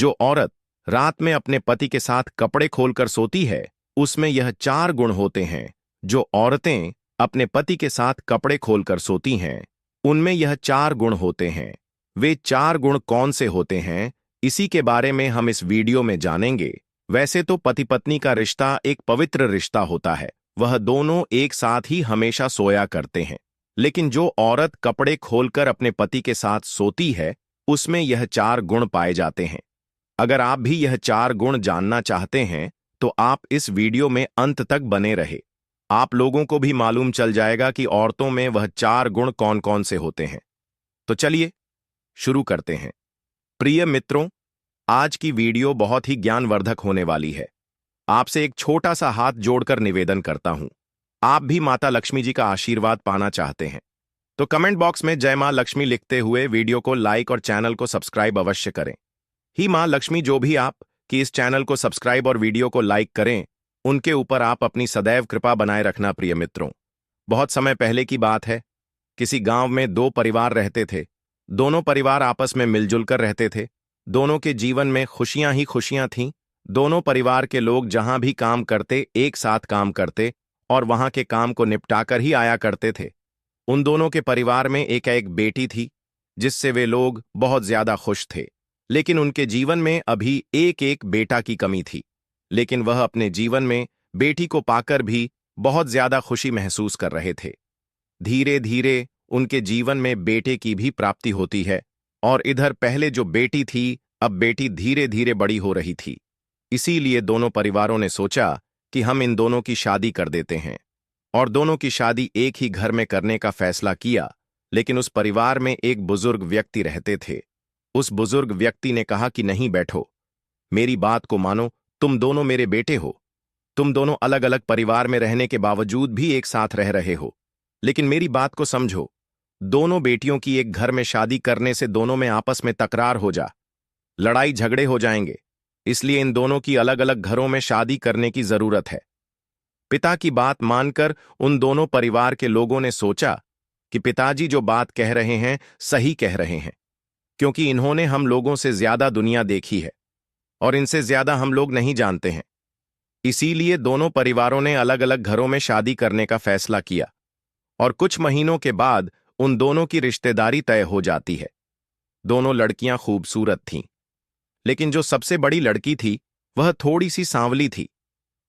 जो औरत रात में अपने पति के साथ कपड़े खोलकर सोती है, उसमें यह 4 गुण होते हैं। जो औरतें अपने पति के साथ कपड़े खोलकर सोती हैं, उनमें यह 4 गुण होते हैं। वे 4 गुण कौन से होते हैं, इसी के बारे में हम इस वीडियो में जानेंगे। वैसे तो पति पत्नी का रिश्ता एक पवित्र रिश्ता होता है, वह दोनों एक साथ ही हमेशा सोया करते हैं। लेकिन जो औरत कपड़े खोलकर अपने पति के साथ सोती है, उसमें यह 4 गुण पाए जाते हैं। अगर आप भी यह 4 गुण जानना चाहते हैं तो आप इस वीडियो में अंत तक बने रहे। आप लोगों को भी मालूम चल जाएगा कि औरतों में वह 4 गुण कौन कौन से होते हैं। तो चलिए शुरू करते हैं। प्रिय मित्रों, आज की वीडियो बहुत ही ज्ञानवर्धक होने वाली है। आपसे एक छोटा सा हाथ जोड़कर निवेदन करता हूं, आप भी माता लक्ष्मी जी का आशीर्वाद पाना चाहते हैं तो कमेंट बॉक्स में जय मां लक्ष्मी लिखते हुए वीडियो को लाइक और चैनल को सब्सक्राइब अवश्य करें। ही मां लक्ष्मी जो भी आप कि इस चैनल को सब्सक्राइब और वीडियो को लाइक करें, उनके ऊपर आप अपनी सदैव कृपा बनाए रखना। प्रिय मित्रों, बहुत समय पहले की बात है, किसी गांव में 2 परिवार रहते थे। दोनों परिवार आपस में मिलजुल कर रहते थे। दोनों के जीवन में खुशियां ही खुशियां थीं। दोनों परिवार के लोग जहां भी काम करते, एक साथ काम करते और वहां के काम को निपटाकर ही आया करते थे। उन दोनों के परिवार में एक बेटी थी, जिससे वे लोग बहुत ज्यादा खुश थे। लेकिन उनके जीवन में अभी एक बेटा की कमी थी। लेकिन वह अपने जीवन में बेटी को पाकर भी बहुत ज्यादा खुशी महसूस कर रहे थे। धीरे धीरे उनके जीवन में बेटे की भी प्राप्ति होती है और इधर पहले जो बेटी थी, अब बेटी धीरे धीरे बड़ी हो रही थी। इसीलिए दोनों परिवारों ने सोचा कि हम इन दोनों की शादी कर देते हैं और दोनों की शादी एक ही घर में करने का फैसला किया। लेकिन उस परिवार में एक बुजुर्ग व्यक्ति रहते थे। उस बुजुर्ग व्यक्ति ने कहा कि नहीं, बैठो, मेरी बात को मानो, तुम दोनों मेरे बेटे हो। तुम दोनों अलग अलग परिवार में रहने के बावजूद भी एक साथ रह रहे हो। लेकिन मेरी बात को समझो, दोनों बेटियों की एक घर में शादी करने से दोनों में आपस में तकरार हो जा, लड़ाई झगड़े हो जाएंगे। इसलिए इन दोनों की अलग अलग घरों में शादी करने की जरूरत है। पिता की बात मानकर उन दोनों परिवार के लोगों ने सोचा कि पिताजी जो बात कह रहे हैं सही कह रहे हैं, क्योंकि इन्होंने हम लोगों से ज्यादा दुनिया देखी है और इनसे ज्यादा हम लोग नहीं जानते हैं। इसीलिए दोनों परिवारों ने अलग अलग घरों में शादी करने का फैसला किया और कुछ महीनों के बाद उन दोनों की रिश्तेदारी तय हो जाती है। दोनों लड़कियां खूबसूरत थीं, लेकिन जो सबसे बड़ी लड़की थी वह थोड़ी सी सांवली थी।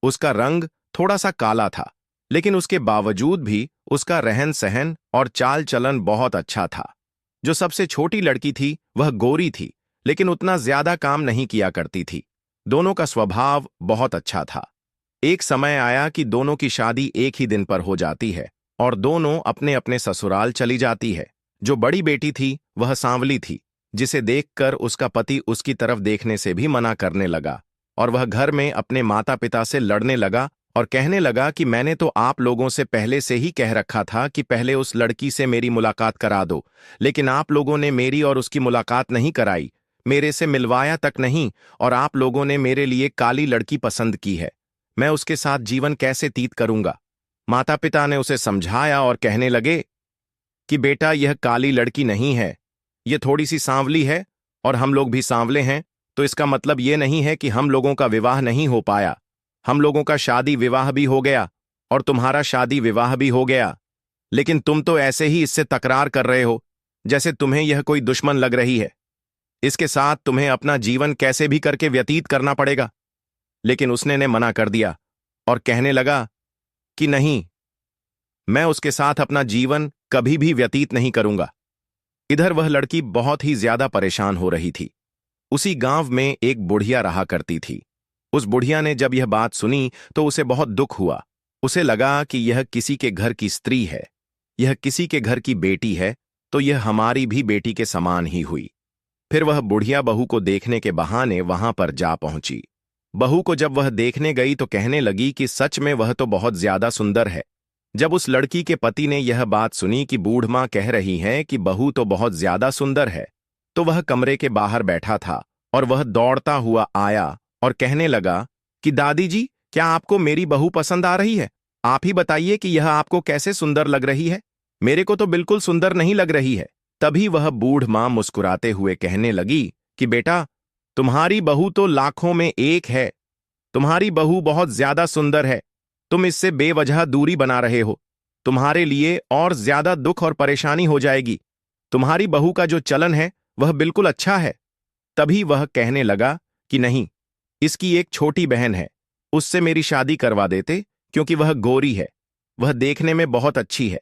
उसका रंग थोड़ा सा काला था, लेकिन उसके बावजूद भी उसका रहन सहन और चाल चलन बहुत अच्छा था। जो सबसे छोटी लड़की थी वह गोरी थी, लेकिन उतना ज्यादा काम नहीं किया करती थी। दोनों का स्वभाव बहुत अच्छा था। एक समय आया कि दोनों की शादी एक ही दिन पर हो जाती है और दोनों अपने अपने ससुराल चली जाती है। जो बड़ी बेटी थी वह सांवली थी, जिसे देखकर उसका पति उसकी तरफ देखने से भी मना करने लगा और वह घर में अपने माता पिता से लड़ने लगा और कहने लगा कि मैंने तो आप लोगों से पहले से ही कह रखा था कि पहले उस लड़की से मेरी मुलाकात करा दो, लेकिन आप लोगों ने मेरी और उसकी मुलाकात नहीं कराई, मेरे से मिलवाया तक नहीं, और आप लोगों ने मेरे लिए काली लड़की पसंद की है। मैं उसके साथ जीवन कैसे व्यतीत करूंगा। माता पिता ने उसे समझाया और कहने लगे कि बेटा, यह काली लड़की नहीं है, यह थोड़ी सी सांवली है और हम लोग भी सांवले हैं, तो इसका मतलब यह नहीं है कि हम लोगों का विवाह नहीं हो पाया। हम लोगों का शादी विवाह भी हो गया और तुम्हारा शादी विवाह भी हो गया, लेकिन तुम तो ऐसे ही इससे तकरार कर रहे हो जैसे तुम्हें यह कोई दुश्मन लग रही है। इसके साथ तुम्हें अपना जीवन कैसे भी करके व्यतीत करना पड़ेगा। लेकिन उसने ने मना कर दिया और कहने लगा कि नहीं, मैं उसके साथ अपना जीवन कभी भी व्यतीत नहीं करूंगा। इधर वह लड़की बहुत ही ज्यादा परेशान हो रही थी। उसी गांव में एक बुढ़िया रहा करती थी। उस बुढ़िया ने जब यह बात सुनी तो उसे बहुत दुख हुआ। उसे लगा कि यह किसी के घर की स्त्री है, यह किसी के घर की बेटी है, तो यह हमारी भी बेटी के समान ही हुई। फिर वह बुढ़िया बहू को देखने के बहाने वहां पर जा पहुंची। बहू को जब वह देखने गई तो कहने लगी कि सच में वह तो बहुत ज्यादा सुंदर है। जब उस लड़की के पति ने यह बात सुनी कि बूढ़ मां कह रही है कि बहू तो बहुत ज्यादा सुंदर है, तो वह कमरे के बाहर बैठा था और वह दौड़ता हुआ आया और कहने लगा कि दादी जी, क्या आपको मेरी बहू पसंद आ रही है? आप ही बताइए कि यह आपको कैसे सुंदर लग रही है। मेरे को तो बिल्कुल सुंदर नहीं लग रही है। तभी वह बूढ़ मां मुस्कुराते हुए कहने लगी कि बेटा, तुम्हारी बहू तो लाखों में एक है। तुम्हारी बहू बहुत ज्यादा सुंदर है। तुम इससे बेवजह दूरी बना रहे हो। तुम्हारे लिए और ज्यादा दुख और परेशानी हो जाएगी। तुम्हारी बहू का जो चलन है वह बिल्कुल अच्छा है। तभी वह कहने लगा कि नहीं, इसकी एक छोटी बहन है, उससे मेरी शादी करवा देते, क्योंकि वह गोरी है, वह देखने में बहुत अच्छी है।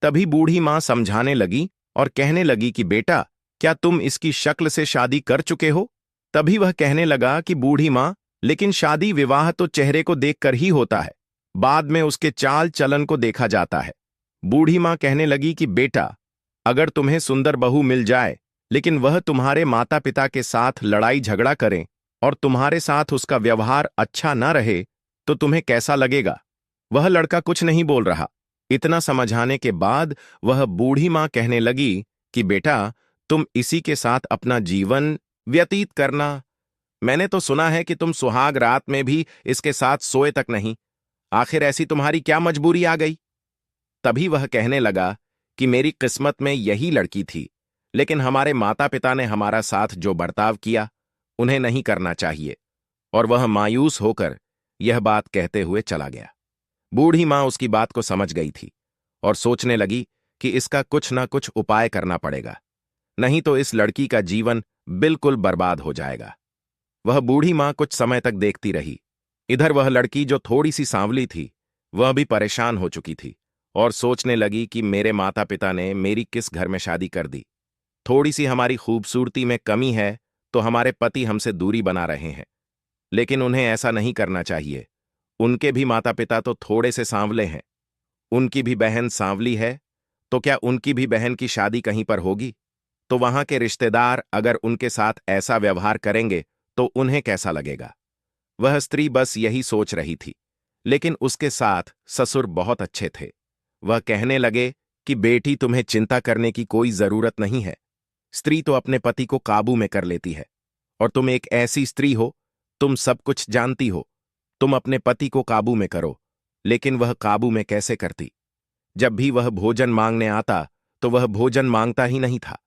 तभी बूढ़ी मां समझाने लगी और कहने लगी कि बेटा, क्या तुम इसकी शक्ल से शादी कर चुके हो? तभी वह कहने लगा कि बूढ़ी मां, लेकिन शादी विवाह तो चेहरे को देखकर ही होता है, बाद में उसके चाल चलन को देखा जाता है। बूढ़ी मां कहने लगी कि बेटा, अगर तुम्हें सुंदर बहू मिल जाए, लेकिन वह तुम्हारे माता पिता के साथ लड़ाई झगड़ा करें और तुम्हारे साथ उसका व्यवहार अच्छा न रहे, तो तुम्हें कैसा लगेगा? वह लड़का कुछ नहीं बोल रहा। इतना समझाने के बाद वह बूढ़ी मां कहने लगी कि बेटा, तुम इसी के साथ अपना जीवन व्यतीत करना। मैंने तो सुना है कि तुम सुहाग रात में भी इसके साथ सोए तक नहीं। आखिर ऐसी तुम्हारी क्या मजबूरी आ गई? तभी वह कहने लगा कि मेरी किस्मत में यही लड़की थी, लेकिन हमारे माता पिता ने हमारा साथ जो बर्ताव किया, उन्हें नहीं करना चाहिए। और वह मायूस होकर यह बात कहते हुए चला गया। बूढ़ी मां उसकी बात को समझ गई थी और सोचने लगी कि इसका कुछ ना कुछ उपाय करना पड़ेगा, नहीं तो इस लड़की का जीवन बिल्कुल बर्बाद हो जाएगा। वह बूढ़ी मां कुछ समय तक देखती रही। इधर वह लड़की जो थोड़ी सी सांवली थी, वह भी परेशान हो चुकी थी और सोचने लगी कि मेरे माता पिता ने मेरी किस घर में शादी कर दी। थोड़ी सी हमारी खूबसूरती में कमी है तो हमारे पति हमसे दूरी बना रहे हैं, लेकिन उन्हें ऐसा नहीं करना चाहिए। उनके भी माता पिता तो थोड़े से सांवले हैं। उनकी भी बहन सांवली है, तो क्या उनकी भी बहन की शादी कहीं पर होगी? तो वहां के रिश्तेदार अगर उनके साथ ऐसा व्यवहार करेंगे तो उन्हें कैसा लगेगा? वह स्त्री बस यही सोच रही थी, लेकिन उसके साथ ससुर बहुत अच्छे थे। वह कहने लगे कि बेटी, तुम्हें चिंता करने की कोई जरूरत नहीं है। स्त्री तो अपने पति को काबू में कर लेती है, और तुम एक ऐसी स्त्री हो, तुम सब कुछ जानती हो। तुम अपने पति को काबू में करो। लेकिन वह काबू में कैसे करती? जब भी वह भोजन मांगने आता तो वह भोजन मांगता ही नहीं था,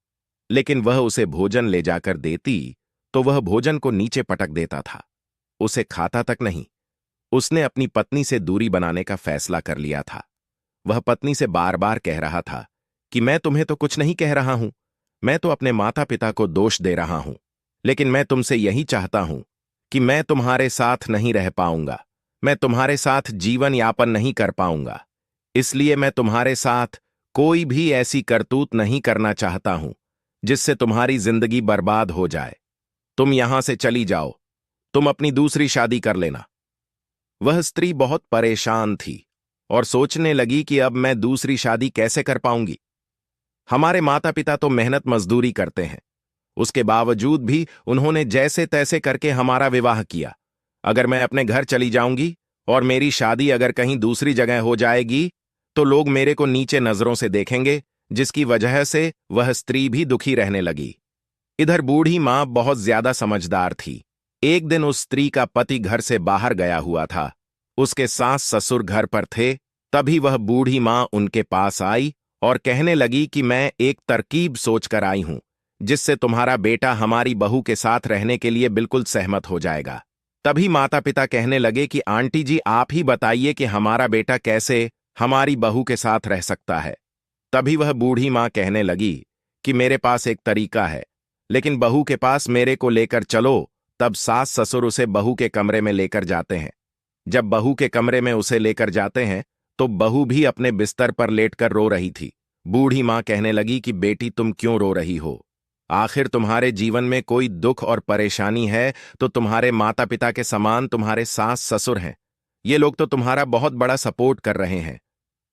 लेकिन वह उसे भोजन ले जाकर देती तो वह भोजन को नीचे पटक देता था, उसे खाता तक नहीं। उसने अपनी पत्नी से दूरी बनाने का फैसला कर लिया था। वह पत्नी से बार बार कह रहा था कि मैं तुम्हें तो कुछ नहीं कह रहा हूं, मैं तो अपने माता पिता को दोष दे रहा हूं, लेकिन मैं तुमसे यही चाहता हूं कि मैं तुम्हारे साथ नहीं रह पाऊंगा, मैं तुम्हारे साथ जीवन यापन नहीं कर पाऊंगा। इसलिए मैं तुम्हारे साथ कोई भी ऐसी करतूत नहीं करना चाहता हूं जिससे तुम्हारी जिंदगी बर्बाद हो जाए। तुम यहां से चली जाओ, तुम अपनी दूसरी शादी कर लेना। वह स्त्री बहुत परेशान थी और सोचने लगी कि अब मैं दूसरी शादी कैसे कर पाऊंगी। हमारे माता पिता तो मेहनत मजदूरी करते हैं, उसके बावजूद भी उन्होंने जैसे तैसे करके हमारा विवाह किया। अगर मैं अपने घर चली जाऊंगी और मेरी शादी अगर कहीं दूसरी जगह हो जाएगी तो लोग मेरे को नीचे नजरों से देखेंगे, जिसकी वजह से वह स्त्री भी दुखी रहने लगी। इधर बूढ़ी मां बहुत ज्यादा समझदार थी। एक दिन उस स्त्री का पति घर से बाहर गया हुआ था, उसके सास ससुर घर पर थे। तभी वह बूढ़ी मां उनके पास आई और कहने लगी कि मैं एक तरकीब सोच कर आई हूं, जिससे तुम्हारा बेटा हमारी बहू के साथ रहने के लिए बिल्कुल सहमत हो जाएगा। तभी माता पिता कहने लगे कि आंटी जी, आप ही बताइए कि हमारा बेटा कैसे हमारी बहू के साथ रह सकता है। तभी वह बूढ़ी मां कहने लगी कि मेरे पास एक तरीका है, लेकिन बहू के पास मेरे को लेकर चलो। तब सास ससुर उसे बहू के कमरे में लेकर जाते हैं। जब बहू के कमरे में उसे लेकर जाते हैं तो बहू भी अपने बिस्तर पर लेटकर रो रही थी। बूढ़ी मां कहने लगी कि बेटी, तुम क्यों रो रही हो? आखिर तुम्हारे जीवन में कोई दुख और परेशानी है तो तुम्हारे माता पिता के समान तुम्हारे सास ससुर हैं। ये लोग तो तुम्हारा बहुत बड़ा सपोर्ट कर रहे हैं।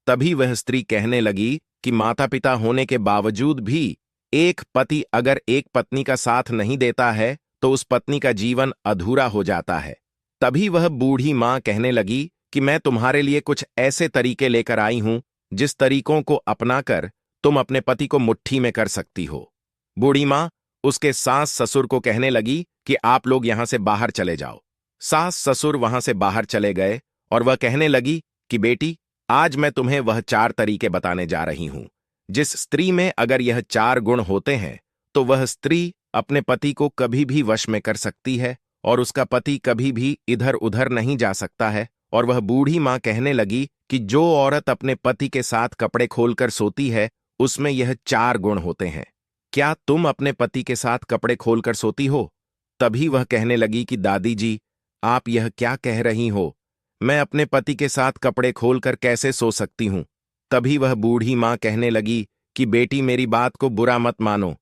तभी वह स्त्री कहने लगी कि माता पिता होने के बावजूद भी एक पति अगर एक पत्नी का साथ नहीं देता है तो उस पत्नी का जीवन अधूरा हो जाता है। तभी वह बूढ़ी मां कहने लगी कि मैं तुम्हारे लिए कुछ ऐसे तरीके लेकर आई हूं जिस तरीकों को अपनाकर तुम अपने पति को मुट्ठी में कर सकती हो। बूढ़ी मां उसके सास ससुर को कहने लगी कि आप लोग यहां से बाहर चले जाओ। सास ससुर वहां से बाहर चले गए और वह कहने लगी कि बेटी, आज मैं तुम्हें वह 4 तरीके बताने जा रही हूं, जिस स्त्री में अगर यह 4 गुण होते हैं तो वह स्त्री अपने पति को कभी भी वश में कर सकती है और उसका पति कभी भी इधर उधर नहीं जा सकता है। और वह बूढ़ी माँ कहने लगी कि जो औरत अपने पति के साथ कपड़े खोलकर सोती है उसमें यह 4 गुण होते हैं। क्या तुम अपने पति के साथ कपड़े खोलकर सोती हो? तभी वह कहने लगी कि दादी जी, आप यह क्या कह रही हो? मैं अपने पति के साथ कपड़े खोलकर कैसे सो सकती हूँ? तभी वह बूढ़ी माँ कहने लगी कि बेटी, मेरी बात को बुरा मत मानो,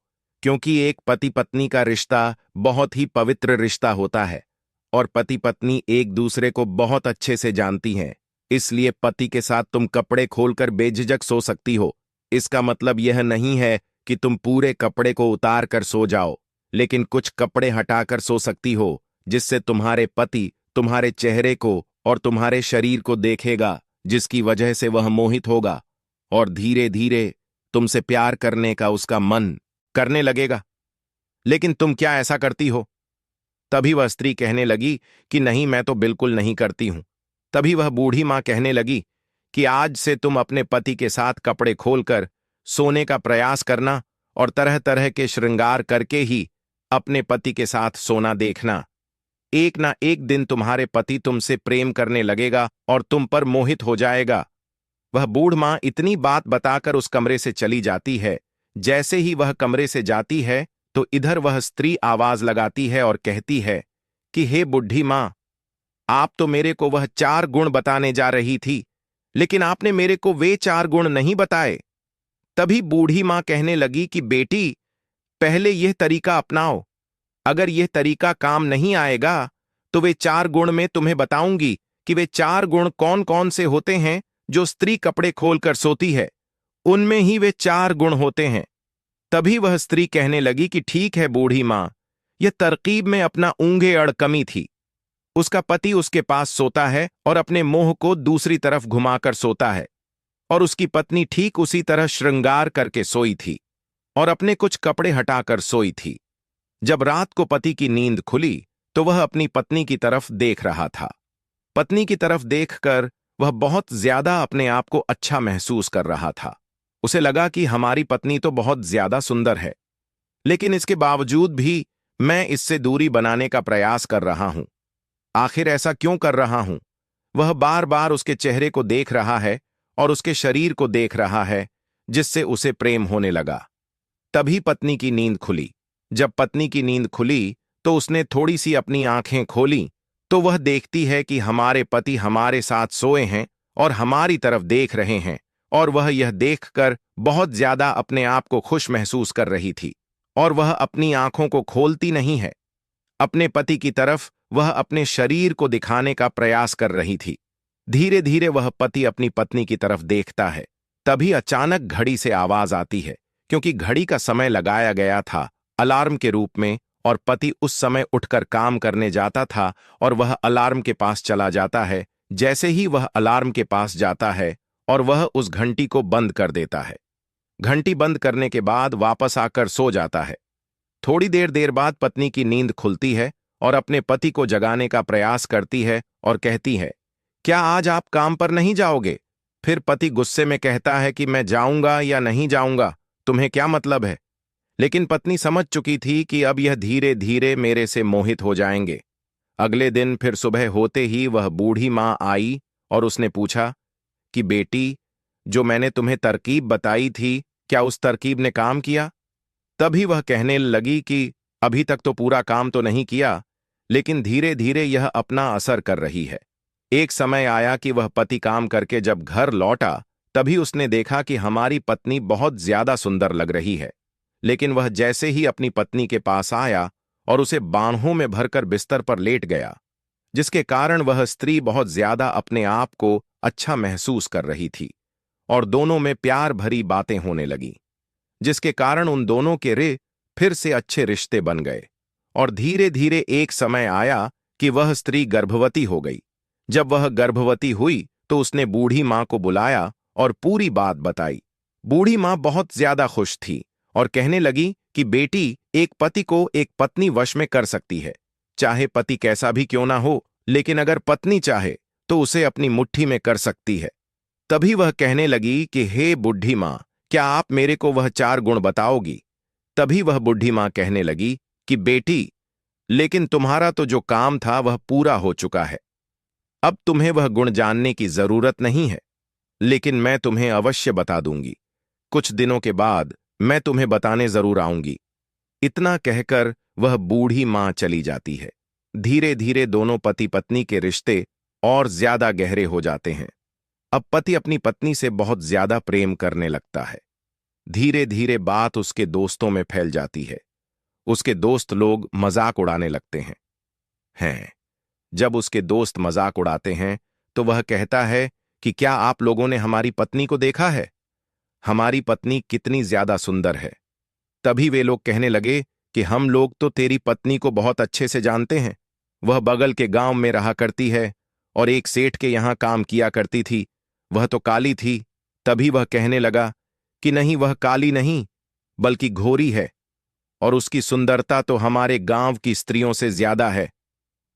क्योंकि एक पति पत्नी का रिश्ता बहुत ही पवित्र रिश्ता होता है और पति पत्नी एक दूसरे को बहुत अच्छे से जानती हैं। इसलिए पति के साथ तुम कपड़े खोलकर बेझिझक सो सकती हो। इसका मतलब यह नहीं है कि तुम पूरे कपड़े को उतार कर सो जाओ, लेकिन कुछ कपड़े हटाकर सो सकती हो, जिससे तुम्हारे पति तुम्हारे चेहरे को और तुम्हारे शरीर को देखेगा, जिसकी वजह से वह मोहित होगा और धीरे धीरे तुमसे प्यार करने का उसका मन करने लगेगा। लेकिन तुम क्या ऐसा करती हो? तभी वह स्त्री कहने लगी कि नहीं, मैं तो बिल्कुल नहीं करती हूं। तभी वह बूढ़ी मां कहने लगी कि आज से तुम अपने पति के साथ कपड़े खोलकर सोने का प्रयास करना और तरह तरह के श्रृंगार करके ही अपने पति के साथ सोना देखना। एक ना एक दिन तुम्हारे पति तुमसे प्रेम करने लगेगा और तुम पर मोहित हो जाएगा। वह बूढ़ मां इतनी बात बताकर उस कमरे से चली जाती है। जैसे ही वह कमरे से जाती है तो इधर वह स्त्री आवाज लगाती है और कहती है कि हे बुढ़ी मां, आप तो मेरे को वह 4 गुण बताने जा रही थी, लेकिन आपने मेरे को वे 4 गुण नहीं बताए। तभी बूढ़ी मां कहने लगी कि बेटी, पहले यह तरीका अपनाओ। अगर यह तरीका काम नहीं आएगा तो वे 4 गुण में तुम्हें बताऊंगी कि वे 4 गुण कौन कौन से होते हैं जो स्त्री कपड़े खोलकर सोती है। उनमें ही वे 4 गुण होते हैं। तभी वह स्त्री कहने लगी कि ठीक है बूढ़ी मां, यह तरकीब में अपना ऊंघे अड़ कमी थी। उसका पति उसके पास सोता है और अपने मुंह को दूसरी तरफ घुमाकर सोता है, और उसकी पत्नी ठीक उसी तरह श्रृंगार करके सोई थी और अपने कुछ कपड़े हटाकर सोई थी। जब रात को पति की नींद खुली तो वह अपनी पत्नी की तरफ देख रहा था। पत्नी की तरफ देखकर वह बहुत ज्यादा अपने आप को अच्छा महसूस कर रहा था। उसे लगा कि हमारी पत्नी तो बहुत ज्यादा सुंदर है, लेकिन इसके बावजूद भी मैं इससे दूरी बनाने का प्रयास कर रहा हूं। आखिर ऐसा क्यों कर रहा हूं? वह बार बार उसके चेहरे को देख रहा है और उसके शरीर को देख रहा है, जिससे उसे प्रेम होने लगा। तभी पत्नी की नींद खुली। जब पत्नी की नींद खुली तो उसने थोड़ी सी अपनी आंखें खोली तो वह देखती है कि हमारे पति हमारे साथ सोए हैं और हमारी तरफ देख रहे हैं, और वह यह देखकर बहुत ज्यादा अपने आप को खुश महसूस कर रही थी और वह अपनी आंखों को खोलती नहीं है। अपने पति की तरफ वह अपने शरीर को दिखाने का प्रयास कर रही थी। धीरे धीरे वह पति अपनी पत्नी की तरफ देखता है। तभी अचानक घड़ी से आवाज आती है, क्योंकि घड़ी का समय लगाया गया था अलार्म के रूप में, और पति उस समय उठकर काम करने जाता था और वह अलार्म के पास चला जाता है। जैसे ही वह अलार्म के पास जाता है और वह उस घंटी को बंद कर देता है। घंटी बंद करने के बाद वापस आकर सो जाता है। थोड़ी देर बाद पत्नी की नींद खुलती है और अपने पति को जगाने का प्रयास करती है और कहती है, क्या आज आप काम पर नहीं जाओगे? फिर पति गुस्से में कहता है कि मैं जाऊंगा या नहीं जाऊंगा, तुम्हें क्या मतलब है? लेकिन पत्नी समझ चुकी थी कि अब यह धीरे धीरे मेरे से मोहित हो जाएंगे। अगले दिन फिर सुबह होते ही वह बूढ़ी मां आई और उसने पूछा कि बेटी, जो मैंने तुम्हें तरकीब बताई थी, क्या उस तरकीब ने काम किया? तभी वह कहने लगी कि अभी तक तो पूरा काम तो नहीं किया, लेकिन धीरे धीरे यह अपना असर कर रही है। एक समय आया कि वह पति काम करके जब घर लौटा तभी उसने देखा कि हमारी पत्नी बहुत ज्यादा सुंदर लग रही है। लेकिन वह जैसे ही अपनी पत्नी के पास आया और उसे बाहों में भरकर बिस्तर पर लेट गया, जिसके कारण वह स्त्री बहुत ज्यादा अपने आप को अच्छा महसूस कर रही थी और दोनों में प्यार भरी बातें होने लगी, जिसके कारण उन दोनों के फिर से अच्छे रिश्ते बन गए। और धीरे धीरे एक समय आया कि वह स्त्री गर्भवती हो गई। जब वह गर्भवती हुई तो उसने बूढ़ी मां को बुलाया और पूरी बात बताई। बूढ़ी मां बहुत ज्यादा खुश थी और कहने लगी कि बेटी, एक पति को एक पत्नी वश में कर सकती है, चाहे पति कैसा भी क्यों ना हो, लेकिन अगर पत्नी चाहे तो उसे अपनी मुट्ठी में कर सकती है। तभी वह कहने लगी कि हे बुढ़ी मां, क्या आप मेरे को वह 4 गुण बताओगी? तभी वह बूढ़ी मां कहने लगी कि बेटी, लेकिन तुम्हारा तो जो काम था वह पूरा हो चुका है। अब तुम्हें वह गुण जानने की जरूरत नहीं है, लेकिन मैं तुम्हें अवश्य बता दूंगी। कुछ दिनों के बाद मैं तुम्हें बताने जरूर आऊंगी। इतना कहकर वह बूढ़ी मां चली जाती है। धीरे धीरे दोनों पति पत्नी के रिश्ते और ज्यादा गहरे हो जाते हैं। अब पति अपनी पत्नी से बहुत ज्यादा प्रेम करने लगता है। धीरे धीरे बात उसके दोस्तों में फैल जाती है। उसके दोस्त लोग मजाक उड़ाने लगते हैं। जब उसके दोस्त मजाक उड़ाते हैं तो वह कहता है कि क्या आप लोगों ने हमारी पत्नी को देखा है? हमारी पत्नी कितनी ज्यादा सुंदर है। तभी वे लोग कहने लगे कि हम लोग तो तेरी पत्नी को बहुत अच्छे से जानते हैं। वह बगल के गांव में रहा करती है और एक सेठ के यहां काम किया करती थी। वह तो काली थी। तभी वह कहने लगा कि नहीं, वह काली नहीं बल्कि घोरी है, और उसकी सुंदरता तो हमारे गांव की स्त्रियों से ज्यादा है।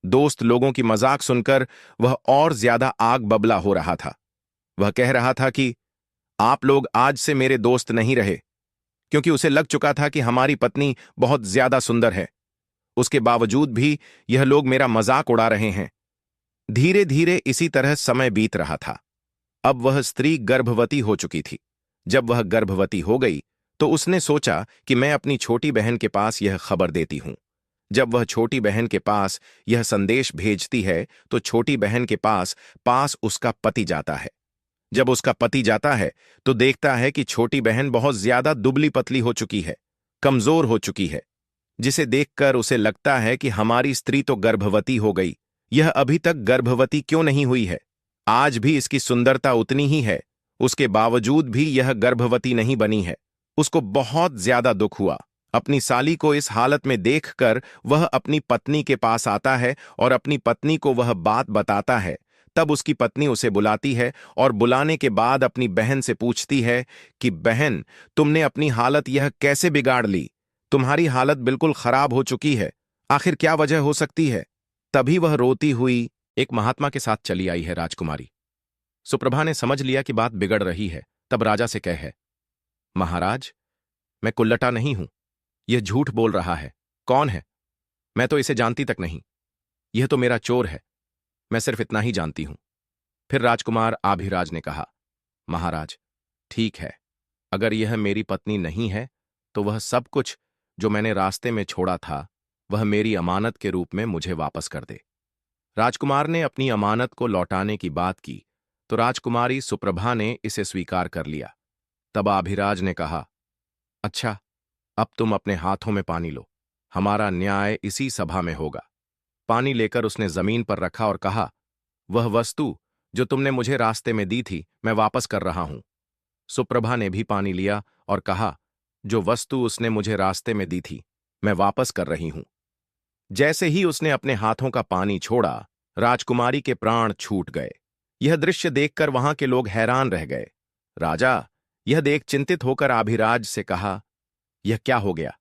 दोस्त लोगों की मजाक सुनकर वह और ज्यादा आग बबला हो रहा था। वह कह रहा था कि आप लोग आज से मेरे दोस्त नहीं रहे, क्योंकि उसे लग चुका था कि हमारी पत्नी बहुत ज्यादा सुंदर है। उसके बावजूद भी यह लोग मेरा मजाक उड़ा रहे हैं। धीरे धीरे इसी तरह समय बीत रहा था। अब वह स्त्री गर्भवती हो चुकी थी। जब वह गर्भवती हो गई तो उसने सोचा कि मैं अपनी छोटी बहन के पास यह खबर देती हूं। जब वह छोटी बहन के पास यह संदेश भेजती है तो छोटी बहन के पास उसका पति जाता है। जब उसका पति जाता है तो देखता है कि छोटी बहन बहुत ज्यादा दुबली पतली हो चुकी है, कमजोर हो चुकी है, जिसे देखकर उसे लगता है कि हमारी स्त्री तो गर्भवती हो गई, यह अभी तक गर्भवती क्यों नहीं हुई है? आज भी इसकी सुंदरता उतनी ही है, उसके बावजूद भी यह गर्भवती नहीं बनी है। उसको बहुत ज्यादा दुख हुआ। अपनी साली को इस हालत में देखकर वह अपनी पत्नी के पास आता है और अपनी पत्नी को वह बात बताता है। तब उसकी पत्नी उसे बुलाती है और बुलाने के बाद अपनी बहन से पूछती है कि बहन, तुमने अपनी हालत यह कैसे बिगाड़ ली? तुम्हारी हालत बिल्कुल खराब हो चुकी है। आखिर क्या वजह हो सकती है? तभी वह रोती हुई एक महात्मा के साथ चली आई है राजकुमारी। सुप्रभा ने समझ लिया कि बात बिगड़ रही है। तब राजा से कहे, महाराज, मैं कुल्लटा नहीं हूं। यह झूठ बोल रहा है। कौन है? मैं तो इसे जानती तक नहीं। यह तो मेरा चोर है। मैं सिर्फ इतना ही जानती हूं। फिर राजकुमार आभिराज ने कहा, महाराज, ठीक है, अगर यह मेरी पत्नी नहीं है तो वह सब कुछ जो मैंने रास्ते में छोड़ा था वह मेरी अमानत के रूप में मुझे वापस कर दे। राजकुमार ने अपनी अमानत को लौटाने की बात की तो राजकुमारी सुप्रभा ने इसे स्वीकार कर लिया। तब आभिराज ने कहा, अच्छा, अब तुम अपने हाथों में पानी लो। हमारा न्याय इसी सभा में होगा। पानी लेकर उसने जमीन पर रखा और कहा, वह वस्तु जो तुमने मुझे रास्ते में दी थी मैं वापस कर रहा हूं। सुप्रभा ने भी पानी लिया और कहा, जो वस्तु उसने मुझे रास्ते में दी थी मैं वापस कर रही हूं। जैसे ही उसने अपने हाथों का पानी छोड़ा, राजकुमारी के प्राण छूट गए। यह दृश्य देखकर वहां के लोग हैरान रह गए। राजा यह देख चिंतित होकर आभिराज से कहा, यह क्या हो गया?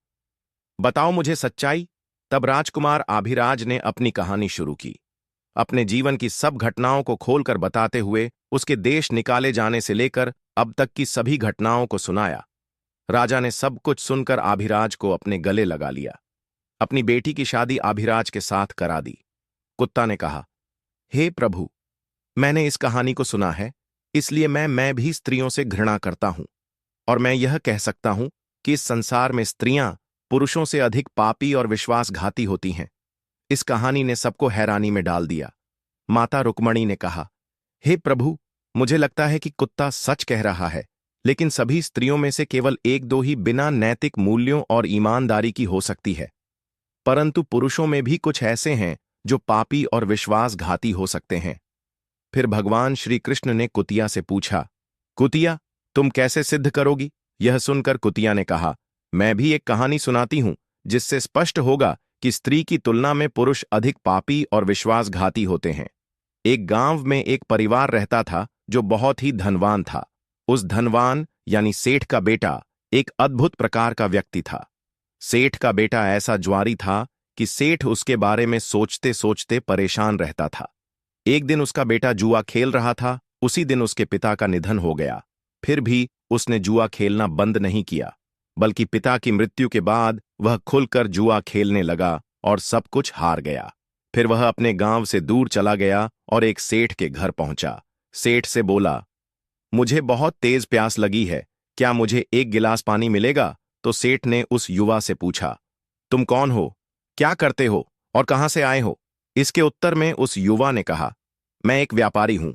बताओ मुझे सच्चाई। तब राजकुमार आभिराज ने अपनी कहानी शुरू की। अपने जीवन की सब घटनाओं को खोलकर बताते हुए उसके देश निकाले जाने से लेकर अब तक की सभी घटनाओं को सुनाया। राजा ने सब कुछ सुनकर आभिराज को अपने गले लगा लिया। अपनी बेटी की शादी आभिराज के साथ करा दी। कुत्ता ने कहा, हे प्रभु, मैंने इस कहानी को सुना है, इसलिए मैं भी स्त्रियों से घृणा करता हूं, और मैं यह कह सकता हूं कि इस संसार में स्त्रियां पुरुषों से अधिक पापी और विश्वासघाती होती हैं। इस कहानी ने सबको हैरानी में डाल दिया। माता रुक्मणी ने कहा, हे प्रभु, मुझे लगता है कि कुत्ता सच कह रहा है, लेकिन सभी स्त्रियों में से केवल एक दो ही बिना नैतिक मूल्यों और ईमानदारी की हो सकती है, परंतु पुरुषों में भी कुछ ऐसे हैं जो पापी और विश्वासघाती हो सकते हैं। फिर भगवान श्री कृष्ण ने कुतिया से पूछा, कुतिया, तुम कैसे सिद्ध करोगी? यह सुनकर कुतिया ने कहा, मैं भी एक कहानी सुनाती हूं जिससे स्पष्ट होगा कि स्त्री की तुलना में पुरुष अधिक पापी और विश्वासघाती होते हैं। एक गांव में एक परिवार रहता था जो बहुत ही धनवान था। उस धनवान यानी सेठ का बेटा एक अद्भुत प्रकार का व्यक्ति था। सेठ का बेटा ऐसा ज्वारी था कि सेठ उसके बारे में सोचते सोचते परेशान रहता था। एक दिन उसका बेटा जुआ खेल रहा था। उसी दिन उसके पिता का निधन हो गया। फिर भी उसने जुआ खेलना बंद नहीं किया। बल्कि पिता की मृत्यु के बाद वह खुलकर जुआ खेलने लगा और सब कुछ हार गया। फिर वह अपने गांव से दूर चला गया और एक सेठ के घर पहुंचा। सेठ से बोला, मुझे बहुत तेज प्यास लगी है, क्या मुझे एक गिलास पानी मिलेगा? तो सेठ ने उस युवा से पूछा, तुम कौन हो, क्या करते हो और कहां से आए हो? इसके उत्तर में उस युवा ने कहा, मैं एक व्यापारी हूं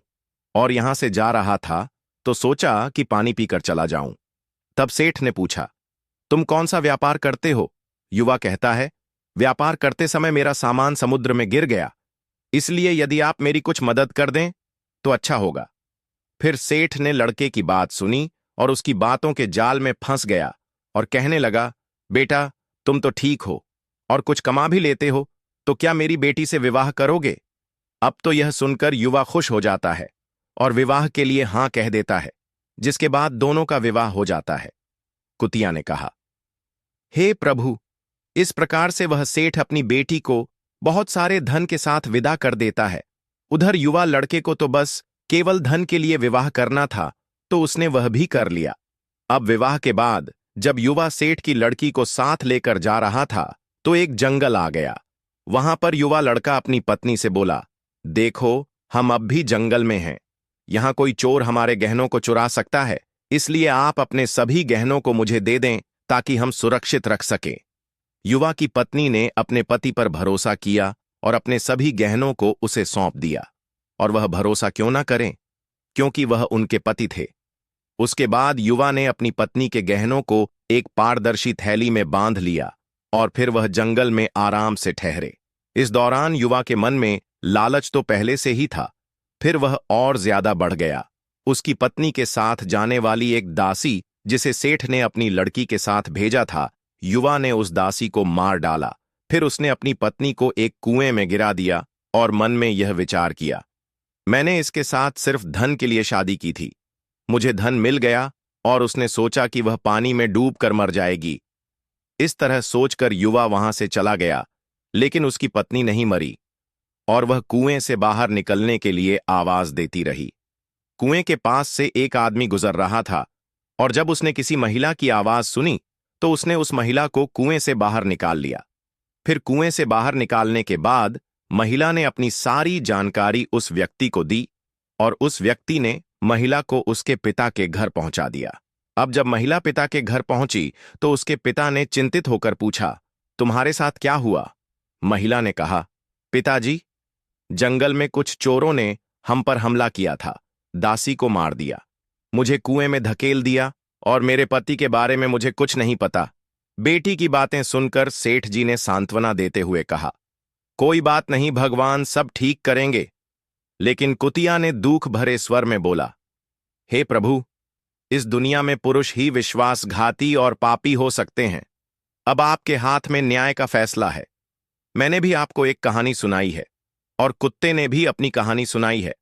और यहां से जा रहा था तो सोचा कि पानी पीकर चला जाऊं। तब सेठ ने पूछा, तुम कौन सा व्यापार करते हो? युवा कहता है, व्यापार करते समय मेरा सामान समुद्र में गिर गया, इसलिए यदि आप मेरी कुछ मदद कर दें तो अच्छा होगा। फिर सेठ ने लड़के की बात सुनी और उसकी बातों के जाल में फंस गया और कहने लगा, बेटा तुम तो ठीक हो और कुछ कमा भी लेते हो, तो क्या मेरी बेटी से विवाह करोगे? अब तो यह सुनकर युवा खुश हो जाता है और विवाह के लिए हां कह देता है, जिसके बाद दोनों का विवाह हो जाता है। कुतिया ने कहा, हे प्रभु, इस प्रकार से वह सेठ अपनी बेटी को बहुत सारे धन के साथ विदा कर देता है। उधर युवा लड़के को तो बस केवल धन के लिए विवाह करना था, तो उसने वह भी कर लिया। अब विवाह के बाद जब युवा सेठ की लड़की को साथ लेकर जा रहा था तो एक जंगल आ गया। वहां पर युवा लड़का अपनी पत्नी से बोला, देखो हम अब भी जंगल में हैं, यहां कोई चोर हमारे गहनों को चुरा सकता है, इसलिए आप अपने सभी गहनों को मुझे दे दें ताकि हम सुरक्षित रख सकें। युवा की पत्नी ने अपने पति पर भरोसा किया और अपने सभी गहनों को उसे सौंप दिया। और वह भरोसा क्यों ना करें, क्योंकि वह उनके पति थे। उसके बाद युवा ने अपनी पत्नी के गहनों को एक पारदर्शी थैली में बांध लिया और फिर वह जंगल में आराम से ठहरे। इस दौरान युवा के मन में लालच तो पहले से ही था, फिर वह और ज्यादा बढ़ गया। उसकी पत्नी के साथ जाने वाली एक दासी जिसे सेठ ने अपनी लड़की के साथ भेजा था, युवा ने उस दासी को मार डाला। फिर उसने अपनी पत्नी को एक कुएं में गिरा दिया और मन में यह विचार किया, मैंने इसके साथ सिर्फ धन के लिए शादी की थी, मुझे धन मिल गया और उसने सोचा कि वह पानी में डूब कर मर जाएगी। इस तरह सोचकर युवा वहां से चला गया, लेकिन उसकी पत्नी नहीं मरी और वह कुएं से बाहर निकलने के लिए आवाज देती रही। कुएं के पास से एक आदमी गुजर रहा था और जब उसने किसी महिला की आवाज सुनी तो उसने उस महिला को कुएं से बाहर निकाल लिया। फिर कुएं से बाहर निकालने के बाद महिला ने अपनी सारी जानकारी उस व्यक्ति को दी और उस व्यक्ति ने महिला को उसके पिता के घर पहुंचा दिया। अब जब महिला पिता के घर पहुंची तो उसके पिता ने चिंतित होकर पूछा, तुम्हारे साथ क्या हुआ? महिला ने कहा, पिताजी, जंगल में कुछ चोरों ने हम पर हमला किया था, दासी को मार दिया, मुझे कुएं में धकेल दिया और मेरे पति के बारे में मुझे कुछ नहीं पता। बेटी की बातें सुनकर सेठ जी ने सांत्वना देते हुए कहा, कोई बात नहीं, भगवान सब ठीक करेंगे। लेकिन कुतिया ने दुख भरे स्वर में बोला, हे प्रभु, इस दुनिया में पुरुष ही विश्वासघाती और पापी हो सकते हैं। अब आपके हाथ में न्याय का फैसला है। मैंने भी आपको एक कहानी सुनाई है और कुत्ते ने भी अपनी कहानी सुनाई है,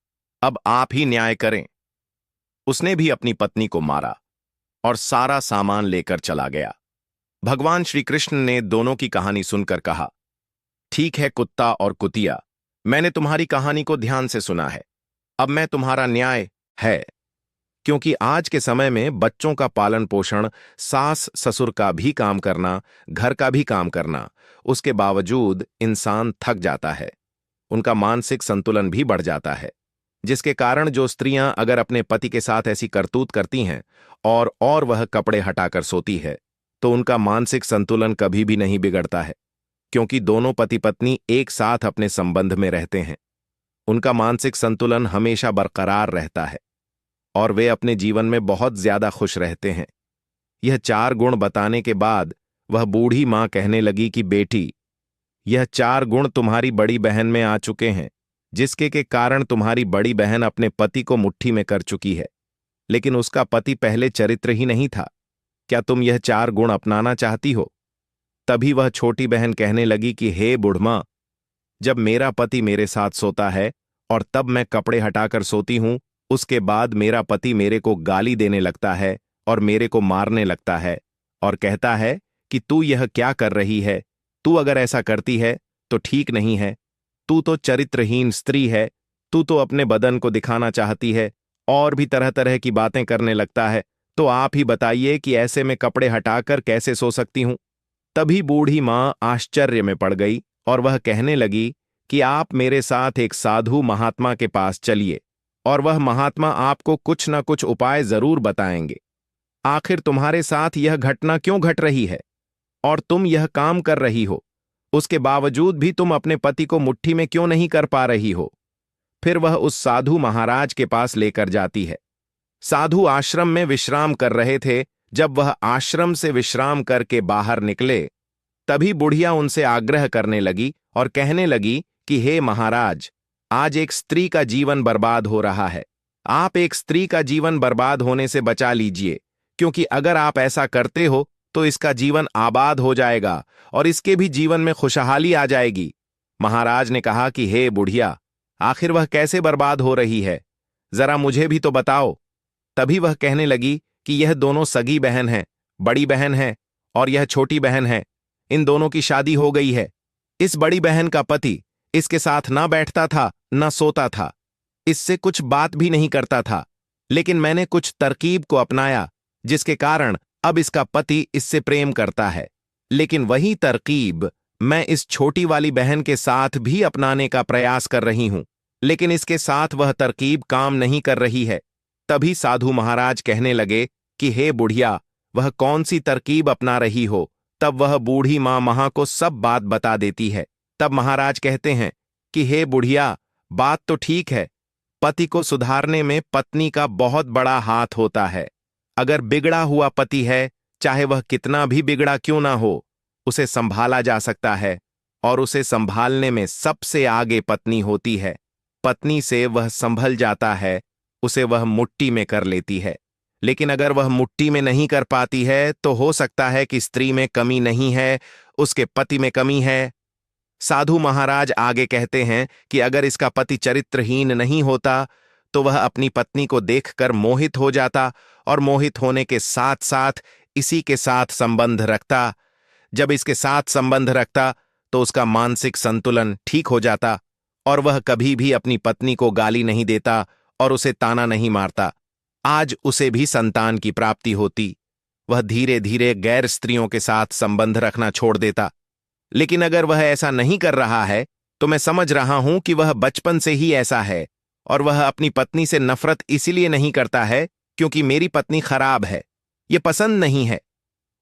अब आप ही न्याय करें। उसने भी अपनी पत्नी को मारा और सारा सामान लेकर चला गया। भगवान श्री कृष्ण ने दोनों की कहानी सुनकर कहा, ठीक है कुत्ता और कुतिया, मैंने तुम्हारी कहानी को ध्यान से सुना है, अब मैं तुम्हारा न्याय है। क्योंकि आज के समय में बच्चों का पालन पोषण, सास ससुर का भी काम करना, घर का भी काम करना, उसके बावजूद इंसान थक जाता है, उनका मानसिक संतुलन भी बढ़ जाता है, जिसके कारण जो स्त्रियां अगर अपने पति के साथ ऐसी करतूत करती हैं और वह कपड़े हटाकर सोती है, तो उनका मानसिक संतुलन कभी भी नहीं बिगड़ता है, क्योंकि दोनों पति पत्नी एक साथ अपने संबंध में रहते हैं। उनका मानसिक संतुलन हमेशा बरकरार रहता है और वे अपने जीवन में बहुत ज्यादा खुश रहते हैं। यह 4 गुण बताने के बाद वह बूढ़ी मां कहने लगी कि बेटी, यह 4 गुण तुम्हारी बड़ी बहन में आ चुके हैं, जिसके के कारण तुम्हारी बड़ी बहन अपने पति को मुट्ठी में कर चुकी है, लेकिन उसका पति पहले चरित्र ही नहीं था। क्या तुम यह 4 गुण अपनाना चाहती हो? तभी वह छोटी बहन कहने लगी कि हे बुढ़मा, जब मेरा पति मेरे साथ सोता है और तब मैं कपड़े हटाकर सोती हूं, उसके बाद मेरा पति मेरे को गाली देने लगता है और मेरे को मारने लगता है और कहता है कि तू यह क्या कर रही है, तू अगर ऐसा करती है तो ठीक नहीं है, तू तो चरित्रहीन स्त्री है, तू तो अपने बदन को दिखाना चाहती है और भी तरह तरह की बातें करने लगता है। तो आप ही बताइए कि ऐसे में कपड़े हटाकर कैसे सो सकती हूं। तभी बूढ़ी मां आश्चर्य में पड़ गई और वह कहने लगी कि आप मेरे साथ एक साधु महात्मा के पास चलिए और वह महात्मा आपको कुछ न कुछ उपाय जरूर बताएंगे। आखिर तुम्हारे साथ यह घटना क्यों घट रही है और तुम यह काम कर रही हो, उसके बावजूद भी तुम अपने पति को मुट्ठी में क्यों नहीं कर पा रही हो। फिर वह उस साधु महाराज के पास लेकर जाती है। साधु आश्रम में विश्राम कर रहे थे। जब वह आश्रम से विश्राम करके बाहर निकले, तभी बुढ़िया उनसे आग्रह करने लगी और कहने लगी कि हे महाराज, आज एक स्त्री का जीवन बर्बाद हो रहा है। आप एक स्त्री का जीवन बर्बाद होने से बचा लीजिए, क्योंकि अगर आप ऐसा करते हो तो इसका जीवन आबाद हो जाएगा और इसके भी जीवन में खुशहाली आ जाएगी। महाराज ने कहा कि हे बुढ़िया, आखिर वह कैसे बर्बाद हो रही है, जरा मुझे भी तो बताओ। तभी वह कहने लगी कि यह दोनों सगी बहन हैं, बड़ी बहन है और यह छोटी बहन है। इन दोनों की शादी हो गई है। इस बड़ी बहन का पति इसके साथ ना बैठता था ना सोता था, इससे कुछ बात भी नहीं करता था। लेकिन मैंने कुछ तरकीब को अपनाया जिसके कारण अब इसका पति इससे प्रेम करता है। लेकिन वही तरकीब मैं इस छोटी वाली बहन के साथ भी अपनाने का प्रयास कर रही हूं, लेकिन इसके साथ वह तरकीब काम नहीं कर रही है। तभी साधु महाराज कहने लगे कि हे बुढ़िया, वह कौन सी तरकीब अपना रही हो। तब वह बूढ़ी मां महा को सब बात बता देती है। तब महाराज कहते हैं कि हे बुढ़िया, बात तो ठीक है, पति को सुधारने में पत्नी का बहुत बड़ा हाथ होता है। अगर बिगड़ा हुआ पति है, चाहे वह कितना भी बिगड़ा क्यों ना हो, उसे संभाला जा सकता है और उसे संभालने में सबसे आगे पत्नी होती है। पत्नी से वह संभल जाता है, उसे वह मुट्ठी में कर लेती है। लेकिन अगर वह मुट्ठी में नहीं कर पाती है तो हो सकता है कि स्त्री में कमी नहीं है, उसके पति में कमी है। साधु महाराज आगे कहते हैं कि अगर इसका पति चरित्रहीन नहीं होता तो वह अपनी पत्नी को देखकर मोहित हो जाता और मोहित होने के साथ साथ इसी के साथ संबंध रखता। जब इसके साथ संबंध रखता तो उसका मानसिक संतुलन ठीक हो जाता और वह कभी भी अपनी पत्नी को गाली नहीं देता और उसे ताना नहीं मारता। आज उसे भी संतान की प्राप्ति होती। वह धीरे धीरे गैर स्त्रियों के साथ संबंध रखना छोड़ देता। लेकिन अगर वह ऐसा नहीं कर रहा है तो मैं समझ रहा हूं कि वह बचपन से ही ऐसा है और वह अपनी पत्नी से नफरत इसलिए नहीं करता है क्योंकि मेरी पत्नी खराब है, ये पसंद नहीं है।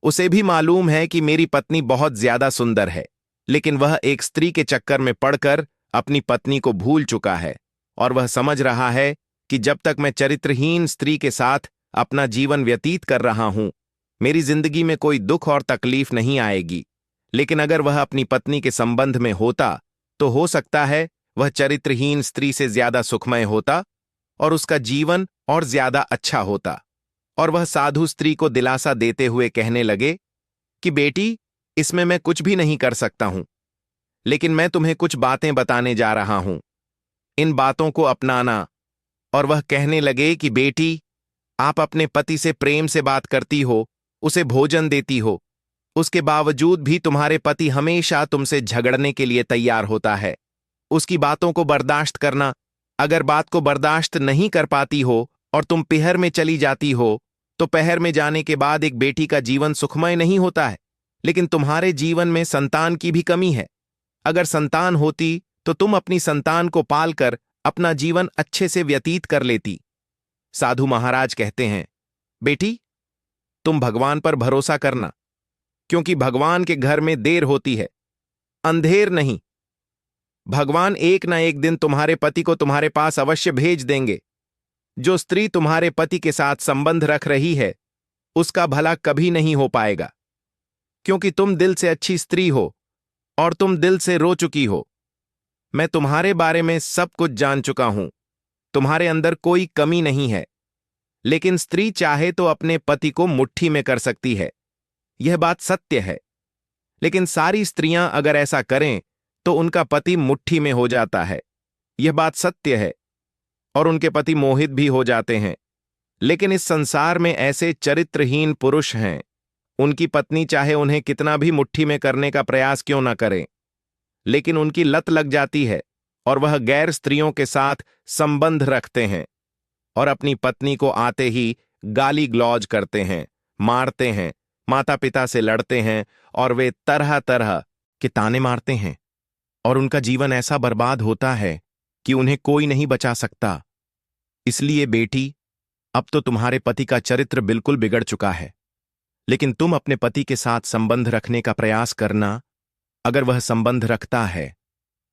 उसे भी मालूम है कि मेरी पत्नी बहुत ज्यादा सुंदर है, लेकिन वह एक स्त्री के चक्कर में पड़कर अपनी पत्नी को भूल चुका है और वह समझ रहा है कि जब तक मैं चरित्रहीन स्त्री के साथ अपना जीवन व्यतीत कर रहा हूं, मेरी जिंदगी में कोई दुख और तकलीफ नहीं आएगी। लेकिन अगर वह अपनी पत्नी के संबंध में होता तो हो सकता है वह चरित्रहीन स्त्री से ज्यादा सुखमय होता और उसका जीवन और ज्यादा अच्छा होता। और वह साधु स्त्री को दिलासा देते हुए कहने लगे कि बेटी, इसमें मैं कुछ भी नहीं कर सकता हूं, लेकिन मैं तुम्हें कुछ बातें बताने जा रहा हूं, इन बातों को अपनाना। और वह कहने लगे कि बेटी, आप अपने पति से प्रेम से बात करती हो, उसे भोजन देती हो, उसके बावजूद भी तुम्हारे पति हमेशा तुमसे झगड़ने के लिए तैयार होता है। उसकी बातों को बर्दाश्त करना। अगर बात को बर्दाश्त नहीं कर पाती हो और तुम पहर में चली जाती हो तो पहर में जाने के बाद एक बेटी का जीवन सुखमय नहीं होता है। लेकिन तुम्हारे जीवन में संतान की भी कमी है। अगर संतान होती तो तुम अपनी संतान को पालकर अपना जीवन अच्छे से व्यतीत कर लेती। साधु महाराज कहते हैं, बेटी, तुम भगवान पर भरोसा करना, क्योंकि भगवान के घर में देर होती है, अंधेर नहीं। भगवान एक ना एक दिन तुम्हारे पति को तुम्हारे पास अवश्य भेज देंगे। जो स्त्री तुम्हारे पति के साथ संबंध रख रही है उसका भला कभी नहीं हो पाएगा, क्योंकि तुम दिल से अच्छी स्त्री हो और तुम दिल से रो चुकी हो। मैं तुम्हारे बारे में सब कुछ जान चुका हूं। तुम्हारे अंदर कोई कमी नहीं है। लेकिन स्त्री चाहे तो अपने पति को मुट्ठी में कर सकती है, यह बात सत्य है। लेकिन सारी स्त्रियां अगर ऐसा करें तो उनका पति मुट्ठी में हो जाता है, यह बात सत्य है, और उनके पति मोहित भी हो जाते हैं। लेकिन इस संसार में ऐसे चरित्रहीन पुरुष हैं, उनकी पत्नी चाहे उन्हें कितना भी मुट्ठी में करने का प्रयास क्यों ना करें, लेकिन उनकी लत लग जाती है और वह गैर स्त्रियों के साथ संबंध रखते हैं और अपनी पत्नी को आते ही गाली ग्लौज करते हैं, मारते हैं, माता पिता से लड़ते हैं और वे तरह तरह के ताने मारते हैं और उनका जीवन ऐसा बर्बाद होता है कि उन्हें कोई नहीं बचा सकता। इसलिए बेटी, अब तो तुम्हारे पति का चरित्र बिल्कुल बिगड़ चुका है, लेकिन तुम अपने पति के साथ संबंध रखने का प्रयास करना। अगर वह संबंध रखता है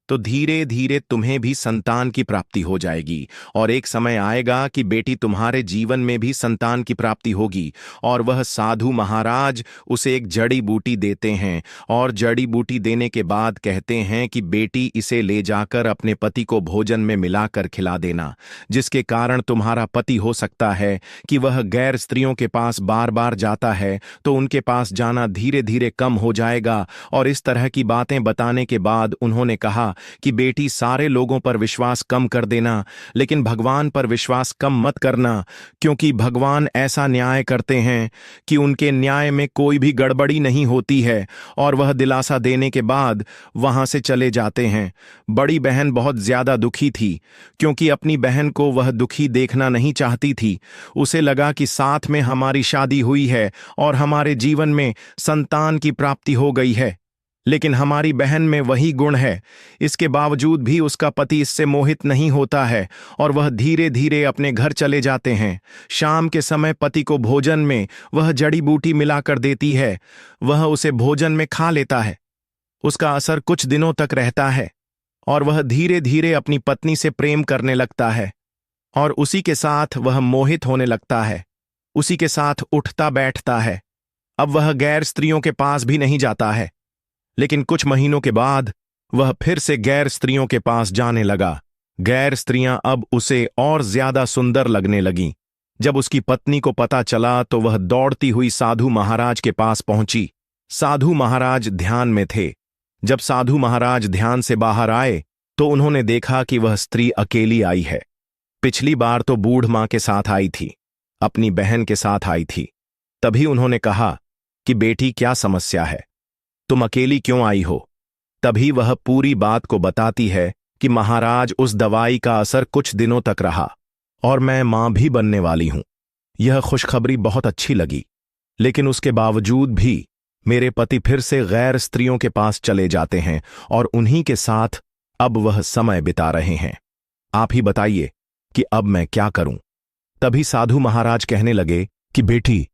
तो धीरे धीरे तुम्हें भी संतान की प्राप्ति हो जाएगी और एक समय आएगा कि बेटी तुम्हारे जीवन में भी संतान की प्राप्ति होगी। और वह साधु महाराज उसे एक जड़ी बूटी देते हैं और जड़ी बूटी देने के बाद कहते हैं कि बेटी इसे ले जाकर अपने पति को भोजन में मिलाकर खिला देना, जिसके कारण तुम्हारा पति हो सकता है कि वह गैर स्त्रियों के पास बार बार जाता है तो उनके पास जाना धीरे धीरे कम हो जाएगा। और इस तरह की बातें बताने के बाद उन्होंने कहा कि बेटी, सारे लोगों पर विश्वास कम कर देना, लेकिन भगवान पर विश्वास कम मत करना, क्योंकि भगवान ऐसा न्याय करते हैं कि उनके न्याय में कोई भी गड़बड़ी नहीं होती है। और वह दिलासा देने के बाद वहां से चले जाते हैं। बड़ी बहन बहुत ज्यादा दुखी थी, क्योंकि अपनी बहन को वह दुखी देखना नहीं चाहती थी। उसे लगा कि साथ में हमारी शादी हुई है और हमारे जीवन में संतान की प्राप्ति हो गई है, लेकिन हमारी बहन में वही गुण है। इसके बावजूद भी उसका पति इससे मोहित नहीं होता है और वह धीरे धीरे अपने घर चले जाते हैं। शाम के समय पति को भोजन में वह जड़ी बूटी मिलाकर देती है। वह उसे भोजन में खा लेता है। उसका असर कुछ दिनों तक रहता है और वह धीरे धीरे अपनी पत्नी से प्रेम करने लगता है और उसी के साथ वह मोहित होने लगता है। उसी के साथ उठता बैठता है। अब वह गैर स्त्रियों के पास भी नहीं जाता है, लेकिन कुछ महीनों के बाद वह फिर से गैर स्त्रियों के पास जाने लगा। गैर स्त्रियां अब उसे और ज्यादा सुंदर लगने लगीं। जब उसकी पत्नी को पता चला तो वह दौड़ती हुई साधु महाराज के पास पहुंची। साधु महाराज ध्यान में थे। जब साधु महाराज ध्यान से बाहर आए तो उन्होंने देखा कि वह स्त्री अकेली आई है। पिछली बार तो बूढ़ मां के साथ आई थी, अपनी बहन के साथ आई थी। तभी उन्होंने कहा कि बेटी, क्या समस्या है, तुम अकेली क्यों आई हो? तभी वह पूरी बात को बताती है कि महाराज, उस दवाई का असर कुछ दिनों तक रहा और मैं मां भी बनने वाली हूं। यह खुशखबरी बहुत अच्छी लगी, लेकिन उसके बावजूद भी मेरे पति फिर से गैर स्त्रियों के पास चले जाते हैं और उन्हीं के साथ अब वह समय बिता रहे हैं। आप ही बताइए कि अब मैं क्या करूं? तभी साधु महाराज कहने लगे कि बेटी,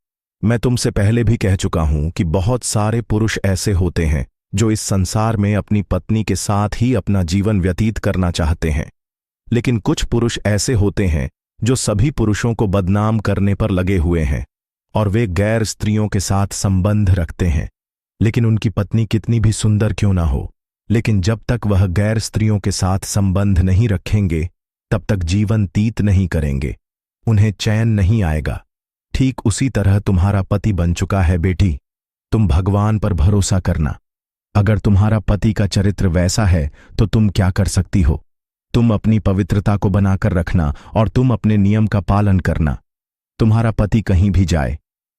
मैं तुमसे पहले भी कह चुका हूं कि बहुत सारे पुरुष ऐसे होते हैं जो इस संसार में अपनी पत्नी के साथ ही अपना जीवन व्यतीत करना चाहते हैं, लेकिन कुछ पुरुष ऐसे होते हैं जो सभी पुरुषों को बदनाम करने पर लगे हुए हैं और वे गैर स्त्रियों के साथ संबंध रखते हैं, लेकिन उनकी पत्नी कितनी भी सुंदर क्यों ना हो, लेकिन जब तक वह गैर स्त्रियों के साथ संबंध नहीं रखेंगे तब तक जीवन तीत नहीं करेंगे, उन्हें चैन नहीं आएगा। ठीक उसी तरह तुम्हारा पति बन चुका है बेटी। तुम भगवान पर भरोसा करना। अगर तुम्हारा पति का चरित्र वैसा है तो तुम क्या कर सकती हो? तुम अपनी पवित्रता को बनाकर रखना और तुम अपने नियम का पालन करना। तुम्हारा पति कहीं भी जाए,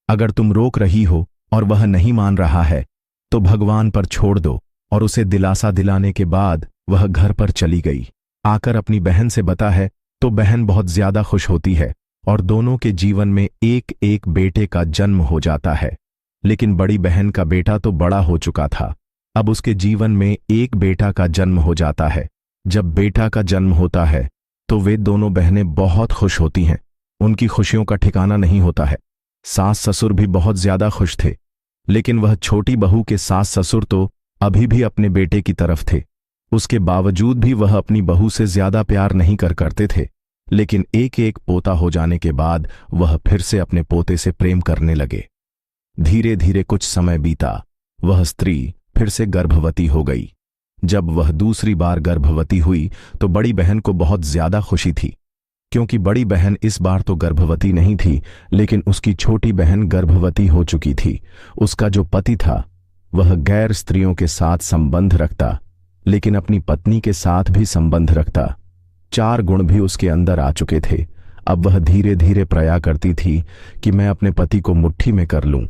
अगर तुम रोक रही हो और वह नहीं मान रहा है तो भगवान पर छोड़ दो। और उसे दिलासा दिलाने के बाद वह घर पर चली गई। आकर अपनी बहन से बता है तो बहन बहुत ज्यादा खुश होती है और दोनों के जीवन में एक एक बेटे का जन्म हो जाता है। लेकिन बड़ी बहन का बेटा तो बड़ा हो चुका था। अब उसके जीवन में एक बेटा का जन्म हो जाता है। जब बेटा का जन्म होता है तो वे दोनों बहनें बहुत खुश होती हैं। उनकी खुशियों का ठिकाना नहीं होता है। सास ससुर भी बहुत ज्यादा खुश थे, लेकिन वह छोटी बहू के सास ससुर तो अभी भी अपने बेटे की तरफ थे। उसके बावजूद भी वह अपनी बहू से ज्यादा प्यार नहीं करते थे। लेकिन एक एक पोता हो जाने के बाद वह फिर से अपने पोते से प्रेम करने लगे। धीरे धीरे कुछ समय बीता। वह स्त्री फिर से गर्भवती हो गई। जब वह दूसरी बार गर्भवती हुई तो बड़ी बहन को बहुत ज्यादा खुशी थी, क्योंकि बड़ी बहन इस बार तो गर्भवती नहीं थी, लेकिन उसकी छोटी बहन गर्भवती हो चुकी थी। उसका जो पति था वह गैर स्त्रियों के साथ संबंध रखता, लेकिन अपनी पत्नी के साथ भी संबंध रखता। 4 गुण भी उसके अंदर आ चुके थे। अब वह धीरे धीरे प्रयास करती थी कि मैं अपने पति को मुट्ठी में कर लूं,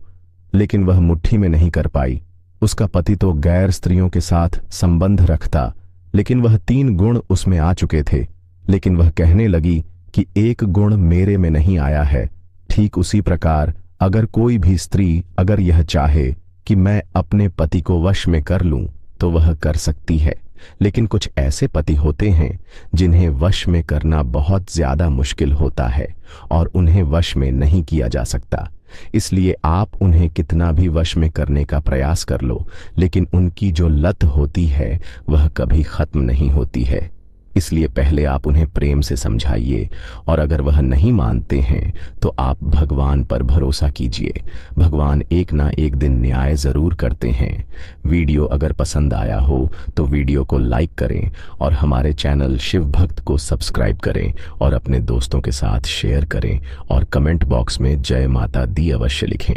लेकिन वह मुट्ठी में नहीं कर पाई। उसका पति तो गैर स्त्रियों के साथ संबंध रखता, लेकिन वह 3 गुण उसमें आ चुके थे। लेकिन वह कहने लगी कि एक गुण मेरे में नहीं आया है, ठीक उसी प्रकार अगर कोई भी स्त्री अगर यह चाहे कि मैं अपने पति को वश में कर लूं तो वह कर सकती है, लेकिन कुछ ऐसे पति होते हैं जिन्हें वश में करना बहुत ज्यादा मुश्किल होता है और उन्हें वश में नहीं किया जा सकता। इसलिए आप उन्हें कितना भी वश में करने का प्रयास कर लो, लेकिन उनकी जो लत होती है वह कभी खत्म नहीं होती है। इसलिए पहले आप उन्हें प्रेम से समझाइए, और अगर वह नहीं मानते हैं तो आप भगवान पर भरोसा कीजिए। भगवान एक ना एक दिन न्याय जरूर करते हैं। वीडियो अगर पसंद आया हो तो वीडियो को लाइक करें और हमारे चैनल शिव भक्त को सब्सक्राइब करें और अपने दोस्तों के साथ शेयर करें और कमेंट बॉक्स में जय माता दी अवश्य लिखें।